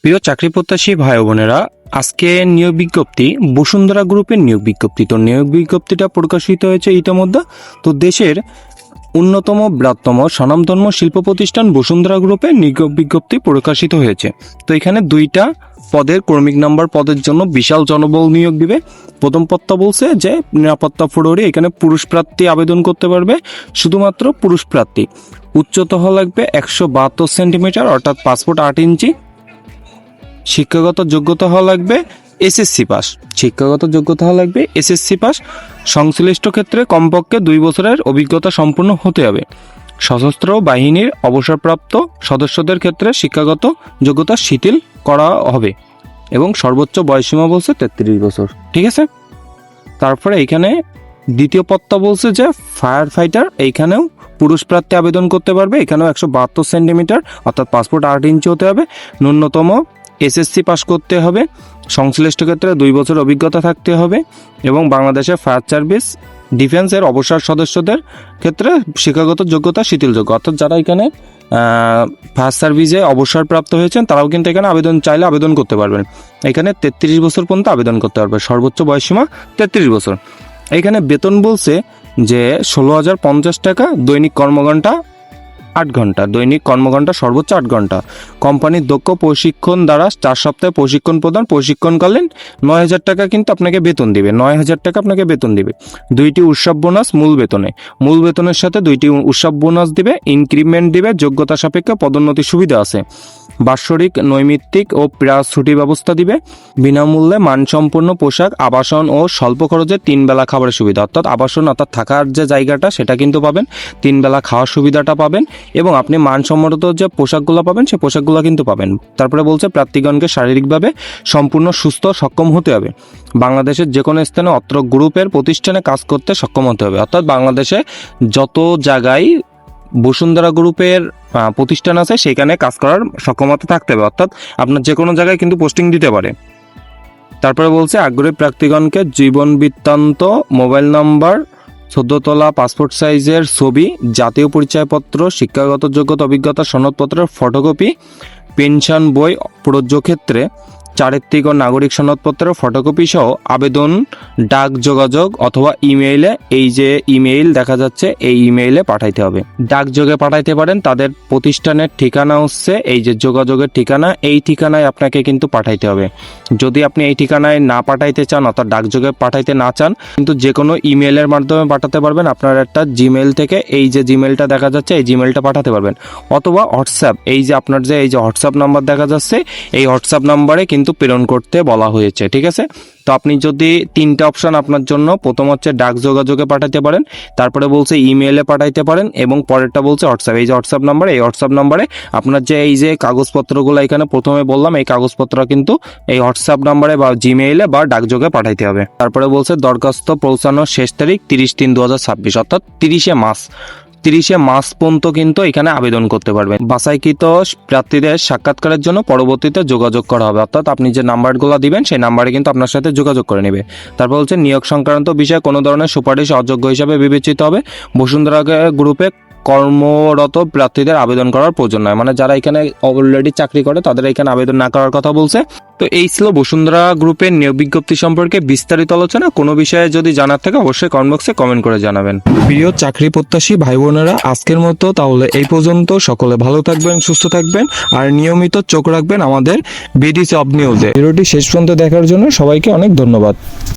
প্রিয় চাকরি প্রত্যাশী ভাই বোনেরা, আজকে নিয়োগ বিজ্ঞপ্তি বসুন্ধরা গ্রুপের নিয়োগ বিজ্ঞপ্তি। তো নিয়োগ বিজ্ঞপ্তিটা প্রকাশিত হয়েছে ইতিমধ্যে। তো দেশের অন্যতম বৃহত্তম স্বনামধন্য শিল্প প্রতিষ্ঠান বসুন্ধরা গ্রুপের নিয়োগ বিজ্ঞপ্তি প্রকাশিত হয়েছে। তো এখানে দুইটা পদের ক্রমিক নাম্বার পদের জন্য বিশাল জনবল নিয়োগ দিবে। প্রথম পদটা বলছে যে নিরাপত্তা প্রহরী, এখানে পুরুষ প্রার্থী আবেদন করতে পারবে, শুধুমাত্র পুরুষ প্রার্থী। উচ্চতা হওয়া লাগবে 172 সেন্টিমিটার অর্থাৎ 5 ফুট 8 ইঞ্চি। শিক্ষাগত যোগ্যতা হওয়া লাগবে এসএসসি পাস। শিক্ষাগত যোগ্যতা হওয়া লাগবে এসএসসি পাস। সংশ্লিষ্ট ক্ষেত্রে কমপক্ষে 2 বছরের অভিজ্ঞতা সম্পন্ন হতে হবে। সশস্ত্র বাহিনীর অবসরপ্রাপ্ত সদস্যদের ক্ষেত্রে শিক্ষাগত যোগ্যতা শিথিল করা হবে এবং সর্বোচ্চ বয়সসীমা বলছে 33 বছর। ঠিক আছে। তারপরে এইখানে দ্বিতীয় পদটা বলছে যে ফায়ার ফাইটার, এইখানেও পুরুষ প্রার্থী আবেদন করতে পারবে। এখানেও 172 সেন্টিমিটার অর্থাৎ 5 ফুট 8 ইঞ্চি হতে হবে। ন্যূনতম এসএসসি পাস করতে হবে। সংশ্লিষ্ট ক্ষেত্রে 2 বছর অভিজ্ঞতা থাকতে হবে এবং বাংলাদেশের ফায়ার সার্ভিস ডিফেন্সের অবসর সদস্যদের ক্ষেত্রে শিক্ষাগত যোগ্যতা শিথিলযোগ্য, অর্থাৎ যারা এখানে ফায়ার সার্ভিসে অবসরপ্রাপ্ত হয়েছেন তারাও কিন্তু এখানে আবেদন চাইলে আবেদন করতে পারবেন। এখানে 33 বছর পর্যন্ত আবেদন করতে পারবে, সর্বোচ্চ বয়সসীমা 33 বছর। এখানে বেতন বলছে যে 16,050 টাকা, দৈনিক কর্মঘণ্টা 8 ঘন্টা, দৈনিক কর্মঘণ্টা সর্বোচ্চ 8 ঘন্টা। কোম্পানির দক্ষ প্রশিক্ষণ দ্বারা 4 সপ্তাহে প্রশিক্ষণ প্রদান, প্রশিক্ষণকালীন 9,000 টাকা কিন্তু আপনাকে বেতন দিবে, 9,000 টাকা আপনাকে বেতন দিবে। 2টি উৎসব বোনাস মূল বেতনে, মূল বেতনের সাথে 2টি উৎসব বোনাস দিবে, ইনক্রিমেন্ট দিবে, যোগ্যতা সাপেক্ষে পদোন্নতির সুবিধা আছে। বাৎসরিক নৈমিত্তিক ও প্রায় ছুটি ব্যবস্থা দিবে। বিনামূল্যে মানসম্পন্ন পোশাক, আবাসন ও স্বল্প খরচে 3 বেলা খাবারের সুবিধা, অর্থাৎ আবাসন অর্থাৎ থাকার যে জায়গাটা সেটা কিন্তু পাবেন, 3 বেলা খাওয়ার সুবিধাটা পাবেন এবং আপনি মানসম্মত যে পোশাকগুলো পাবেন সেই পোশাকগুলো কিন্তু পাবেন। তারপরে বলছে প্রার্থীগণকে শারীরিকভাবে সম্পূর্ণ সুস্থ সক্ষম হতে হবে। বাংলাদেশের যে কোনো স্থানে অত্র গ্রুপের প্রতিষ্ঠানে কাজ করতে সক্ষম হতে হবে, অর্থাৎ বাংলাদেশে যত জায়গায় বসুন্ধরা গ্রুপের প্রতিষ্ঠান আছে সেখানে কাজ করার সক্ষমতা থাকতে হবে, অর্থাৎ আপনার যে কোনো জায়গায় কিন্তু পোস্টিং দিতে পারে। তারপরে বলছে আগ্রহী প্রার্থীগণকে জীবন বৃত্তান্ত, মোবাইল নাম্বার, 14 তলা পাসপোর্ট সাইজের ছবি, জাতীয় পরিচয়পত্র, শিক্ষাগত যোগ্যতা অভিজ্ঞতা সনদপত্রের ফটোকপি, পেনশন বই প্রযোজ্য ক্ষেত্রে চারিত্রিক ও নাগরিক সনদপত্রের ফটোকপি সহ আবেদন ডাক যোগাযোগ অথবা ইমেইলে, এই যে ইমেইল দেখা যাচ্ছে এই ইমেইলে পাঠাইতে হবে। ডাকযোগে পাঠাইতে পারেন। তাদের প্রতিষ্ঠানের ঠিকানা হচ্ছে এই যে যোগাযোগের ঠিকানা, এই ঠিকানায় আপনাকে কিন্তু পাঠাইতে হবে। যদি আপনি এই ঠিকানায় না পাঠাইতে চান অর্থাৎ ডাকযোগে পাঠাইতে না চান, কিন্তু যে কোনো ইমেইলের মাধ্যমে পাঠাতে পারবেন। আপনার একটা জিমেইল থেকে এই যে জিমেইলটা দেখা যাচ্ছে এই জিমেইলটা পাঠাতে পারবেন, অথবা হোয়াটসঅ্যাপ, এই যে আপনার যে এই যে হোয়াটসঅ্যাপ নাম্বার দেখা যাচ্ছে এই হোয়াটসঅ্যাপ নাম্বারে কিন্তু প্রেরণ করতে বলা হয়েছে। ঠিক আছে। তো আপনি যদি 3টা অপশন আপনার জন্য, প্রথম হচ্ছে ডাক যোগাযোগে পাঠাতে পারেন, তারপরে বলছে ইমেইলে পাঠাইতে পারেন এবং পরেরটা বলছে হোয়াটসঅ্যাপ, এই যে হোয়াটসঅ্যাপ নাম্বার, এই হোয়াটসঅ্যাপ নাম্বারে আপনার যে এই যে কাগজপত্রগুলো এখানে প্রথমে বললাম এই কাগজপত্র কিন্তু এই হোয়াটসঅ্যাপ নাম্বারে বা জিমেইলে বা ডাকযোগে পাঠাইতে হবে। তারপরে বলছে দরখাস্ত পৌঁছানোর শেষ তারিখ 30/3/2026, অর্থাৎ 30শে মার্চ পর্যন্ত কিন্তু এখানে আবেদন করতে পারবেন। বাছাইকৃত প্রার্থীদের সাক্ষাৎকারের জন্য পরবর্তীতে যোগাযোগ করা হবে, অর্থাৎ আপনি যে নাম্বারগুলো দিবেন সেই নাম্বারে কিন্তু আপনার সাথে যোগাযোগ করে নেবে। তারপর হচ্ছে নিয়োগ সংক্রান্ত বিষয়ে কোনো ধরনের সুপারিশ অযোগ্য হিসাবে বিবেচিত হবে। বসুন্ধরা গ্রুপে কর্মরত প্রার্থীদের আবেদন করার প্রয়োজন নয়, মানে যারা এখানে অলরেডি চাকরি করে তাদের এখানে আবেদন না করার কথা বলছে। তো এই ছিল বসুন্ধরা গ্রুপের নিয়োগ বিজ্ঞপ্তি সম্পর্কে বিস্তারিত আলোচনা। কোনো বিষয়ে যদি জানার থাকে অবশ্যই কমেন্ট বক্সে কমেন্ট করে জানাবেন। প্রিয় চাকরি প্রত্যাশী ভাই বোনেরা, আজকের মতো তাহলে এই পর্যন্ত। সকলে ভালো থাকবেন, সুস্থ থাকবেন আর নিয়মিত চোখ রাখবেন আমাদের বিডি জব নিউজে। ভিডিওটি শেষ পর্যন্ত দেখার জন্য সবাইকে অনেক ধন্যবাদ।